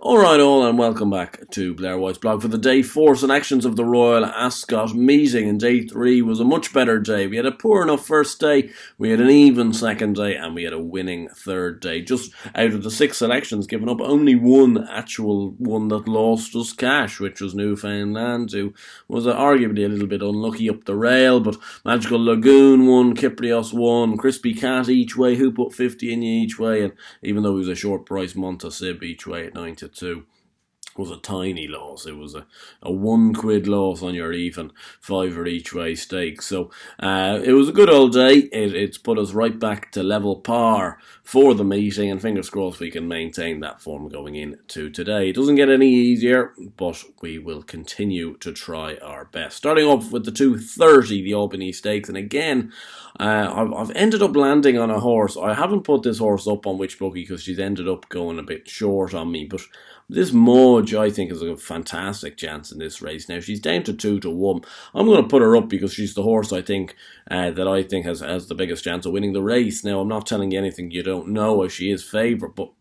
Alright all, and welcome back to Blair White's blog for the day 4 selections of the Royal Ascot meeting. And day 3 was a much better day. We had a poor enough first day, we had an even second day, and we had a winning third day. Just out of the 6 selections given up, only one actual one that lost us cash, which was Newfoundland, who was arguably a little bit unlucky up the rail. But Magical Lagoon won, Kyprios won, Crispy Cat each way, Who Put 50 in You each way, and even though it was a short price, Montasib each way at 9 to 2 was a tiny loss. It was a £1 loss on your even fiver each way stake. So it was a good old day. It's put us right back to level par for the meeting, and fingers crossed we can maintain that form going into today. It doesn't get any easier, but we will continue to try our best. Starting off with the 2:30, the Albany Stakes, and again I've ended up landing on a horse. I haven't put this horse up on WhichBookie because she's ended up going a bit short on me, but this Mudge, I think, is a fantastic chance in this race. Now, she's down to 2 to 1. I'm going to put her up because she's the horse I think that I think has the biggest chance of winning the race. Now, I'm not telling you anything you don't know, as she is favourite, but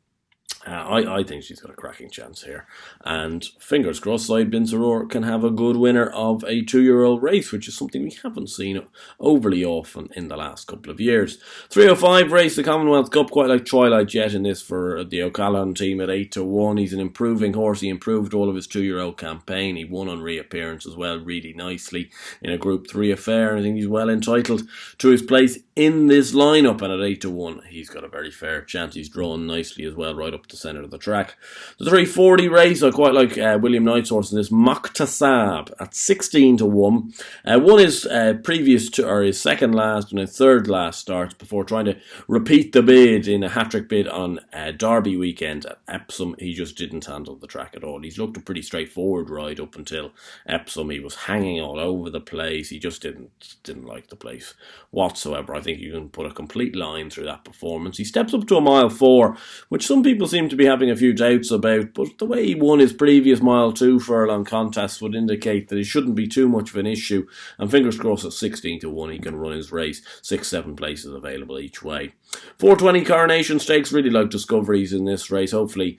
I think she's got a cracking chance here. And fingers crossed, Side Bin Saror can have a good winner of a 2-year-old race, which is something we haven't seen overly often in the last couple of years. 3:05 race, the Commonwealth Cup, quite like Twilight Jet in this for the O'Callaghan team at 8 to 1. He's an improving horse. He improved all of his 2-year-old campaign. He won on reappearance as well, really nicely in a Group 3 affair. And I think he's well entitled to his place in this lineup. And at 8 to 1, he's got a very fair chance. He's drawn nicely as well, right up the centre of the track. The 3:40 race, I quite like William Knight's horse in this, Moktasab at 16 to 1. Won his previous or his second last and his third last starts before trying to repeat the bid in a hat-trick bid on Derby weekend at Epsom. He just didn't handle the track at all. He's looked a pretty straightforward ride up until Epsom. He was hanging all over the place. He just didn't like the place whatsoever. I think you can put a complete line through that performance. He steps up to a mile 4, which some people seem to be having a few doubts about, but the way he won his previous mile 2 furlong contests would indicate that it shouldn't be too much of an issue, and fingers crossed at 16 to 1 he can run his race. 6-7 places available each way. 4:20 Coronation Stakes, really like discoveries in this race, hopefully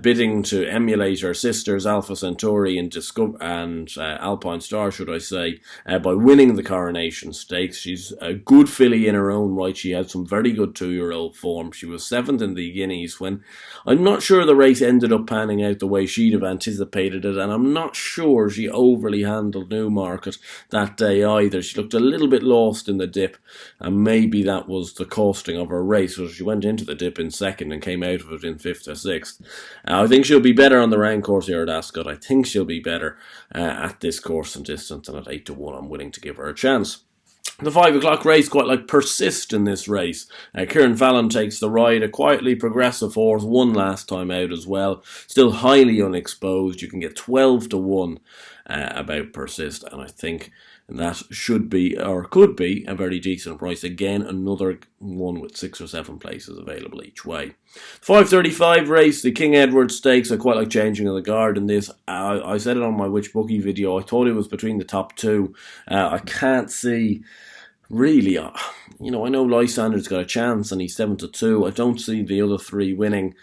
bidding to emulate her sisters Alpha Centauri and Alpine Star, should I say, by winning the Coronation Stakes. She's a good filly in her own right. She had some very good 2-year-old form. She was 7th in the Guineas when I'm not sure the race ended up panning out the way she'd have anticipated it, and I'm not sure she overly handled Newmarket that day either. She looked a little bit lost in the dip, and maybe that was the costing of her race. So she went into the dip in second and came out of it in 5th or 6th. I think she'll be better on the round course here at Ascot. I think she'll be better at this course and distance, and at 8 to 1 I'm willing to give her a chance. The 5 o'clock race, quite like Persist in this race. Kieran Fallon takes the ride, a quietly progressive horse, won last time out as well. Still highly unexposed. You can get 12 to 1 about Persist, and I think that should be, or could be, a very decent price. Again, another one with 6 or 7 places available each way. 5:35 race, the King Edward Stakes. I quite like Changing of the Guard in this. I said it on my WhichBookie video. I thought it was between the top 2. I can't see really, I know Lysander's got a chance and he's 7 to 2. I don't see the other 3 winning,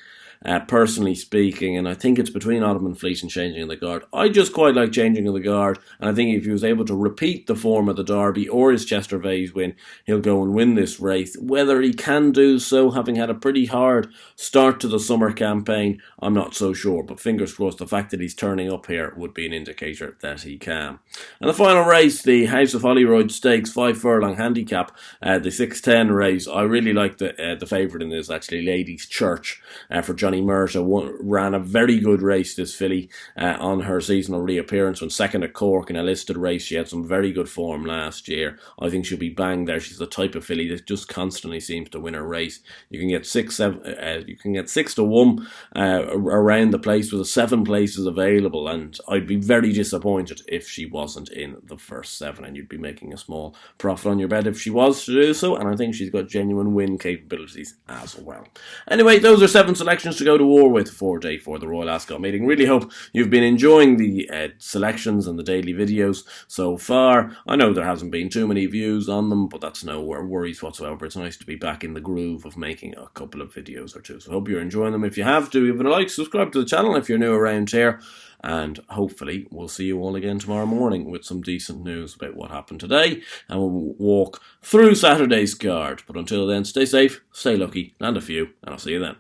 personally speaking, and I think it's between Ottoman Fleet and Changing of the Guard. I just quite like Changing of the Guard, and I think if he was able to repeat the form of the Derby or his Chester Vase win, he'll go and win this race. Whether he can do so, having had a pretty hard start to the summer campaign, I'm not so sure, but fingers crossed, the fact that he's turning up here would be an indicator that he can. And the final race, the House of Holyrood Stakes, 5 furlong handicap, the 6:10 race. I really like the favourite in this, actually, Ladies Church, for Johnny Murta. Ran a very good race, this filly, on her seasonal reappearance, when second at Cork in a listed race. She had some very good form last year. I think she'll be bang there. She's the type of filly that just constantly seems to win a race. You can get 6 to 1 around the place with 7 places available, and I'd be very disappointed if she wasn't in the first 7, and you'd be making a small profit on your bet if she was to do so, and I think she's got genuine win capabilities as well. Anyway, those are 7 selections to go to war with for day 4 of the Royal Ascot meeting. Really hope you've been enjoying the selections and the daily videos so far. I know there hasn't been too many views on them, but that's no worries whatsoever. It's nice to be back in the groove of making a couple of videos or two. So I hope you're enjoying them. If you have, do give it a like, subscribe to the channel if you're new around here, and hopefully we'll see you all again tomorrow morning with some decent news about what happened today, and we'll walk through Saturday's card. But until then, stay safe, stay lucky, land a few, and I'll see you then.